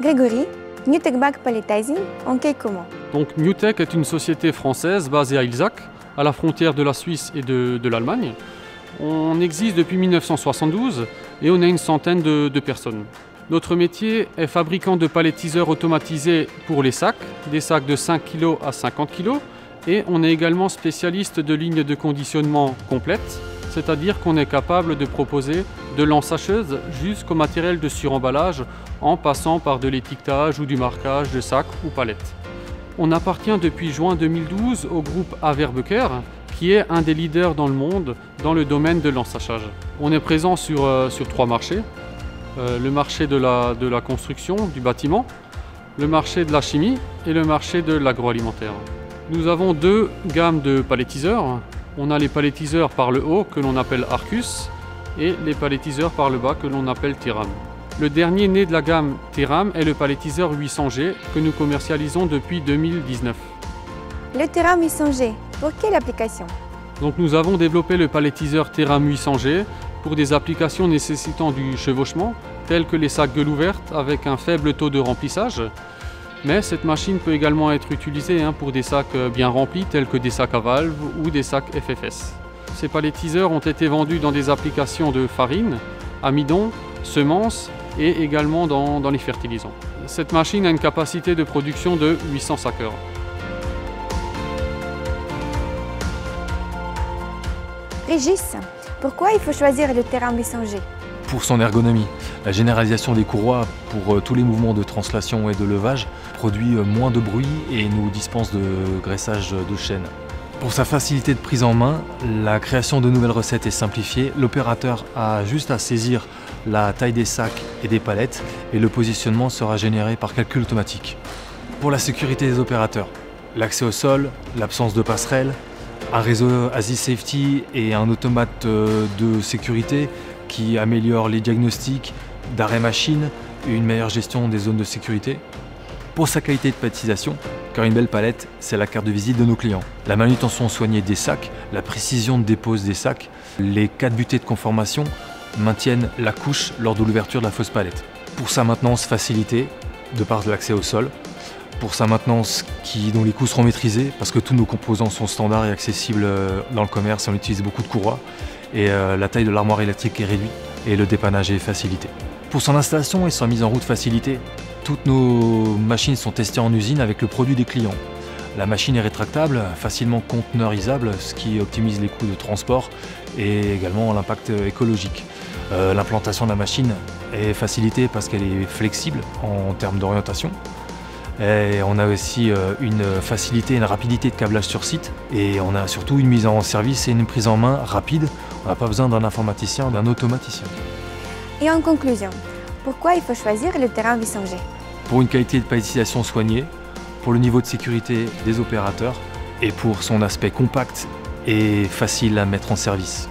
Grégory, Newtek Bag Palletizing en quelques mots. Donc Newtek est une société française basée à Ilzach, à la frontière de la Suisse et de l'Allemagne. On existe depuis 1972 et on a une centaine de personnes. Notre métier est fabricant de palettiseurs automatisés pour les sacs, des sacs de 5 kg à 50 kg, et on est également spécialiste de lignes de conditionnement complètes, c'est-à-dire qu'on est capable de proposer de l'ensacheuses jusqu'au matériel de suremballage en passant par de l'étiquetage ou du marquage de sacs ou palettes. On appartient depuis juin 2012 au groupe Averbecker, qui est un des leaders dans le monde dans le domaine de l'ensachage. On est présent sur 3 marchés. Le marché de la construction, du bâtiment, le marché de la chimie et le marché de l'agroalimentaire. Nous avons 2 gammes de palettiseurs. On a les palettiseurs par le haut que l'on appelle Arcus et les palettiseurs par le bas que l'on appelle Theram. Le dernier né de la gamme Theram est le palettiseur 800G que nous commercialisons depuis 2019. Le Theram 800G, pour quelle application? Donc nous avons développé le palettiseur Theram 800G pour des applications nécessitant du chevauchement, telles que les sacs gueule ouverte avec un faible taux de remplissage. Mais cette machine peut également être utilisée pour des sacs bien remplis, tels que des sacs à valve ou des sacs FFS. Ces palettiseurs ont été vendus dans des applications de farine, amidon, semences et également dans les fertilisants. Cette machine a une capacité de production de 800 sacs heure. Régis, pourquoi il faut choisir le Theram 800G? Pour son ergonomie, la généralisation des courroies pour tous les mouvements de translation et de levage produit moins de bruit et nous dispense de graissage de chaîne. Pour sa facilité de prise en main, la création de nouvelles recettes est simplifiée. L'opérateur a juste à saisir la taille des sacs et des palettes et le positionnement sera généré par calcul automatique. Pour la sécurité des opérateurs, l'accès au sol, l'absence de passerelle, un réseau ASI Safety et un automate de sécurité qui améliore les diagnostics d'arrêt machine et une meilleure gestion des zones de sécurité. Pour sa qualité de palettisation, car une belle palette, c'est la carte de visite de nos clients. La manutention soignée des sacs, la précision de dépose des sacs, les 4 butées de conformation maintiennent la couche lors de l'ouverture de la fausse palette. Pour sa maintenance facilitée, de par l'accès au sol, pour sa maintenance dont les coûts seront maîtrisés, parce que tous nos composants sont standards et accessibles dans le commerce, on utilise beaucoup de courroies, et la taille de l'armoire électrique est réduite et le dépannage est facilité. Pour son installation et sa mise en route facilitée, toutes nos machines sont testées en usine avec le produit des clients. La machine est rétractable, facilement conteneurisable, ce qui optimise les coûts de transport et également l'impact écologique. L'implantation de la machine est facilitée parce qu'elle est flexible en termes d'orientation. Et on a aussi une facilité et une rapidité de câblage sur site. Et on a surtout une mise en service et une prise en main rapide. On n'a pas besoin d'un informaticien ou d'un automaticien. Et en conclusion, pourquoi il faut choisir le Theram 800G? Pour une qualité de palettisation soignée, pour le niveau de sécurité des opérateurs et pour son aspect compact et facile à mettre en service.